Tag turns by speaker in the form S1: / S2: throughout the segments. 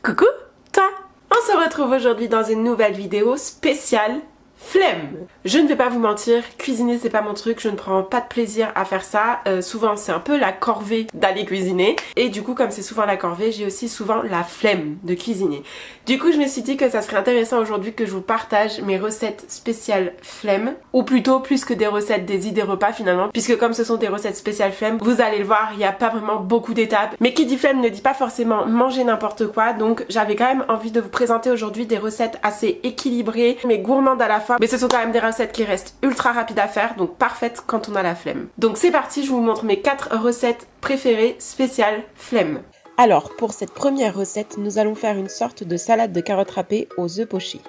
S1: Coucou, toi! On se retrouve aujourd'hui dans une nouvelle vidéo spéciale flemme. Je ne vais pas vous mentir, cuisiner c'est pas mon truc, je ne prends pas de plaisir à faire ça. Souvent c'est un peu la corvée d'aller cuisiner. Et du coup comme c'est souvent la corvée, j'ai aussi souvent la flemme de cuisiner. Du coup je me suis dit que ça serait intéressant aujourd'hui que je vous partage mes recettes spéciales flemme. Ou plutôt plus que des recettes, des idées repas finalement. Puisque comme ce sont des recettes spéciales flemme, vous allez le voir, il n'y a pas vraiment beaucoup d'étapes. Mais qui dit flemme ne dit pas forcément manger n'importe quoi. Donc j'avais quand même envie de vous présenter aujourd'hui des recettes assez équilibrées, mais gourmandes à la fois. Mais ce sont quand même des recettes qui restent ultra rapides à faire, donc parfaites quand on a la flemme. Donc c'est parti, je vous montre mes 4 recettes préférées spéciales flemme. Alors pour cette première recette, nous allons faire une sorte de salade de carottes râpées aux œufs pochés.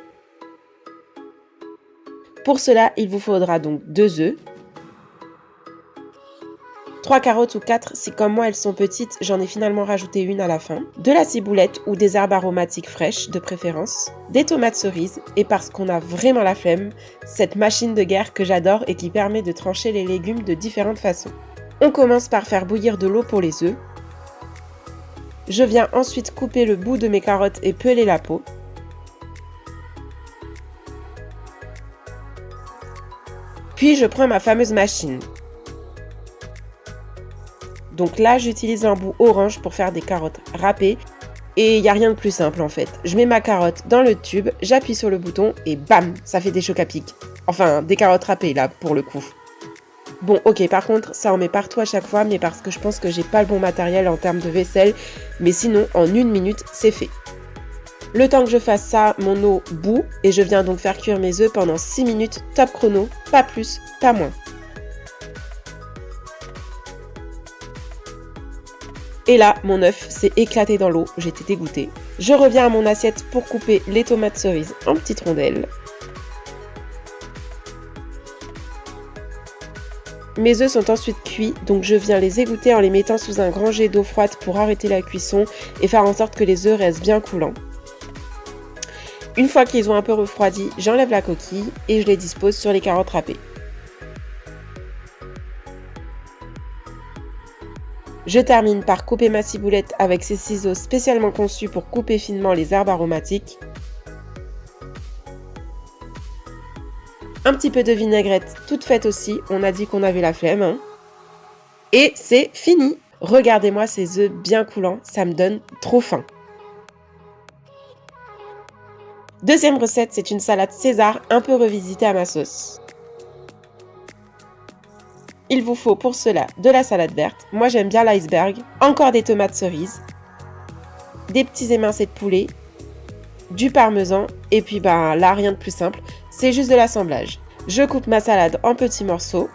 S1: Pour cela, il vous faudra donc 2 œufs, 3 carottes ou 4 si comme moi elles sont petites, j'en ai finalement rajouté une à la fin, de la ciboulette ou des herbes aromatiques fraîches de préférence, des tomates cerises et parce qu'on a vraiment la flemme, cette machine de guerre que j'adore et qui permet de trancher les légumes de différentes façons. On commence par faire bouillir de l'eau pour les œufs. Je viens ensuite couper le bout de mes carottes et peler la peau. Puis je prends ma fameuse machine. Donc là, j'utilise un bout orange pour faire des carottes râpées. Et il n'y a rien de plus simple en fait. Je mets ma carotte dans le tube, j'appuie sur le bouton et bam, ça fait des chocs à pic. Enfin, des carottes râpées là, pour le coup. Bon, ok, par contre, ça en met partout à chaque fois, mais parce que je pense que j'ai pas le bon matériel en termes de vaisselle. Mais sinon, en 1 minute, c'est fait. Le temps que je fasse ça, mon eau bout. Et je viens donc faire cuire mes œufs pendant 6 minutes, top chrono, pas plus, pas moins. Et là, mon œuf s'est éclaté dans l'eau, j'étais dégoûtée. Je reviens à mon assiette pour couper les tomates cerises en petites rondelles. Mes œufs sont ensuite cuits, donc je viens les égoutter en les mettant sous un grand jet d'eau froide pour arrêter la cuisson et faire en sorte que les œufs restent bien coulants. Une fois qu'ils ont un peu refroidi, j'enlève la coquille et je les dispose sur les carottes râpées. Je termine par couper ma ciboulette avec ces ciseaux spécialement conçus pour couper finement les herbes aromatiques. Un petit peu de vinaigrette toute faite aussi, on a dit qu'on avait la flemme. Hein. Et c'est fini! Regardez-moi ces œufs bien coulants, ça me donne trop faim. Deuxième recette, c'est une salade César un peu revisitée à ma sauce. Il vous faut pour cela de la salade verte, moi j'aime bien l'iceberg, encore des tomates cerises, des petits émincés de poulet, du parmesan et puis là rien de plus simple, c'est juste de l'assemblage. Je coupe ma salade en petits morceaux,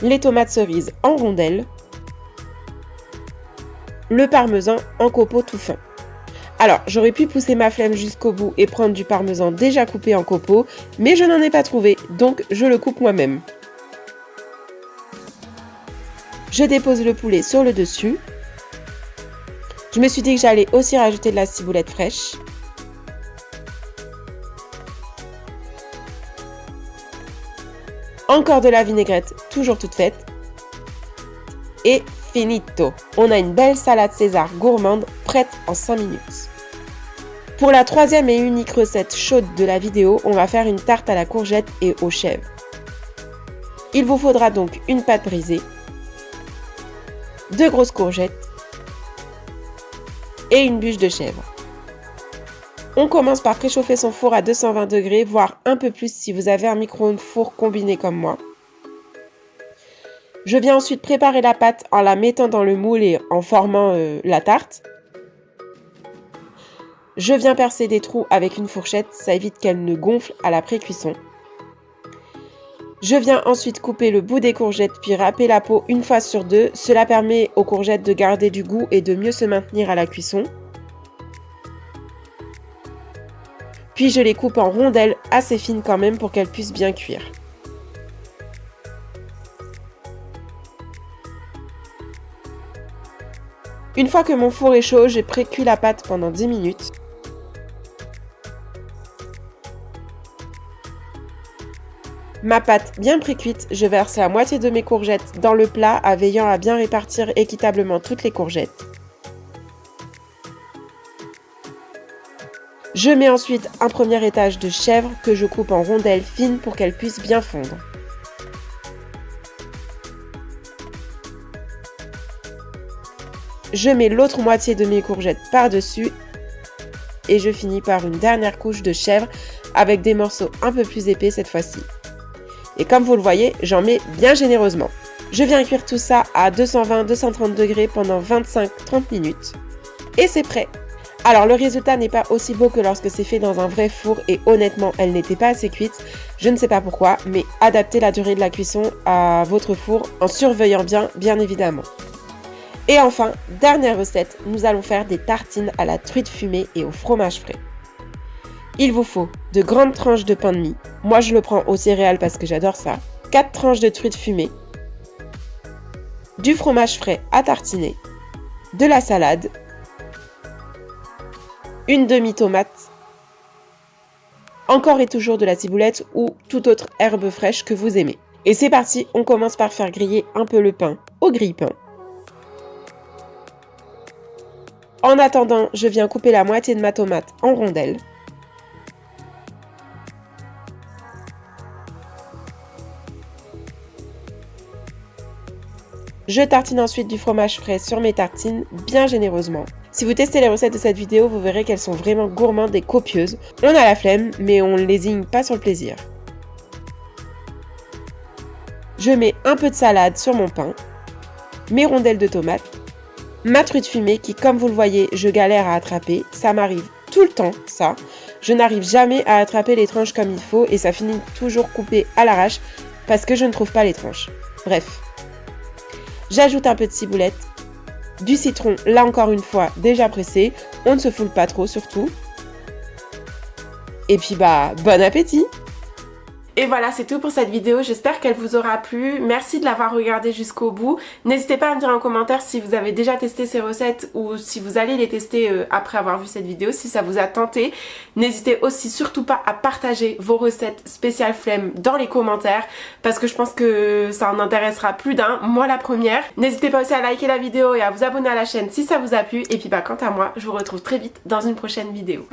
S1: les tomates cerises en rondelles, le parmesan en copeaux tout fins. Alors, j'aurais pu pousser ma flemme jusqu'au bout et prendre du parmesan déjà coupé en copeaux, mais je n'en ai pas trouvé, donc je le coupe moi-même. Je dépose le poulet sur le dessus. Je me suis dit que j'allais aussi rajouter de la ciboulette fraîche. Encore de la vinaigrette, toujours toute faite. Et finito! On a une belle salade César gourmande, prête en 5 minutes. Pour la troisième et unique recette chaude de la vidéo, on va faire une tarte à la courgette et aux chèvres. Il vous faudra donc une pâte brisée, 2 grosses courgettes et une bûche de chèvre. On commence par préchauffer son four à 220 degrés, voire un peu plus si vous avez un micro-ondes four combiné comme moi. Je viens ensuite préparer la pâte en la mettant dans le moule et en formant la tarte. Je viens percer des trous avec une fourchette, ça évite qu'elle ne gonfle à la pré-cuisson. Je viens ensuite couper le bout des courgettes puis râper la peau une fois sur 2. Cela permet aux courgettes de garder du goût et de mieux se maintenir à la cuisson. Puis je les coupe en rondelles assez fines quand même pour qu'elles puissent bien cuire. Une fois que mon four est chaud, j'ai pré-cuit la pâte pendant 10 minutes. Ma pâte bien pré-cuite, je verse la moitié de mes courgettes dans le plat en veillant à bien répartir équitablement toutes les courgettes. Je mets ensuite un premier étage de chèvre que je coupe en rondelles fines pour qu'elles puissent bien fondre. Je mets l'autre moitié de mes courgettes par-dessus et je finis par une dernière couche de chèvre avec des morceaux un peu plus épais cette fois-ci. Et comme vous le voyez, j'en mets bien généreusement. Je viens cuire tout ça à 220-230 degrés pendant 25-30 minutes. Et c'est prêt! Alors le résultat n'est pas aussi beau que lorsque c'est fait dans un vrai four et honnêtement elle n'était pas assez cuite. Je ne sais pas pourquoi, mais adaptez la durée de la cuisson à votre four en surveillant bien évidemment. Et enfin, dernière recette, nous allons faire des tartines à la truite fumée et au fromage frais. Il vous faut de grandes tranches de pain de mie, moi je le prends aux céréales parce que j'adore ça, 4 tranches de truite fumée, du fromage frais à tartiner, de la salade, une demi-tomate, encore et toujours de la ciboulette ou toute autre herbe fraîche que vous aimez. Et c'est parti, on commence par faire griller un peu le pain au grille-pain. En attendant, je viens couper la moitié de ma tomate en rondelles. Je tartine ensuite du fromage frais sur mes tartines bien généreusement. Si vous testez les recettes de cette vidéo, vous verrez qu'elles sont vraiment gourmandes et copieuses. On a la flemme, mais on ne lésigne pas sur le plaisir. Je mets un peu de salade sur mon pain, mes rondelles de tomates, ma truite fumée qui, comme vous le voyez, je galère à attraper. Ça m'arrive tout le temps, ça. Je n'arrive jamais à attraper les tranches comme il faut et ça finit toujours coupé à l'arrache parce que je ne trouve pas les tranches. Bref. J'ajoute un peu de ciboulette, du citron, là encore une fois, déjà pressé. On ne se foule pas trop surtout. Et puis bon appétit! Et voilà, c'est tout pour cette vidéo, j'espère qu'elle vous aura plu. Merci de l'avoir regardée jusqu'au bout. N'hésitez pas à me dire en commentaire si vous avez déjà testé ces recettes ou si vous allez les tester après avoir vu cette vidéo, si ça vous a tenté. N'hésitez aussi surtout pas à partager vos recettes spéciales flemme dans les commentaires parce que je pense que ça en intéressera plus d'un, moi la première. N'hésitez pas aussi à liker la vidéo et à vous abonner à la chaîne si ça vous a plu. Et puis quant à moi, je vous retrouve très vite dans une prochaine vidéo.